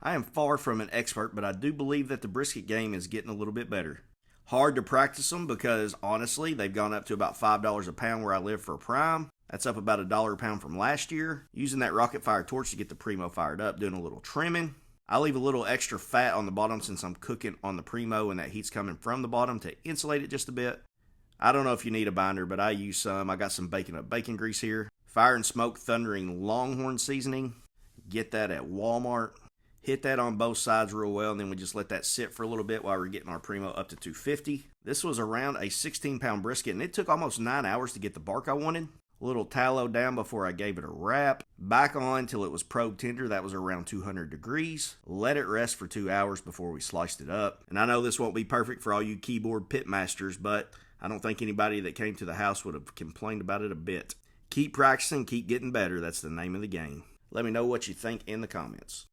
I am far from an expert, but I do believe that the brisket game is getting a little bit better. Hard to practice them because, honestly, they've gone up to about $5 a pound where I live for a prime. That's up about $1 a pound from last year. Using that rocket fire torch to get the Primo fired up, doing a little trimming. I leave a little extra fat on the bottom since I'm cooking on the Primo and that heat's coming from the bottom to insulate it just a bit. I don't know if you need a binder, but I use some. I got some baking up bacon grease here. Fire and smoke thundering Longhorn seasoning. Get that at Walmart. Hit that on both sides real well, and then we just let that sit for a little bit while we're getting our Primo up to 250. This was around a 16-pound brisket, and it took almost 9 hours to get the bark I wanted. A little tallow down before I gave it a wrap. Back on till it was probe tender. That was around 200 degrees. Let it rest for 2 hours before we sliced it up. And I know this won't be perfect for all you keyboard pit masters, but I don't think anybody that came to the house would have complained about it a bit. Keep practicing, keep getting better. That's the name of the game. Let me know what you think in the comments.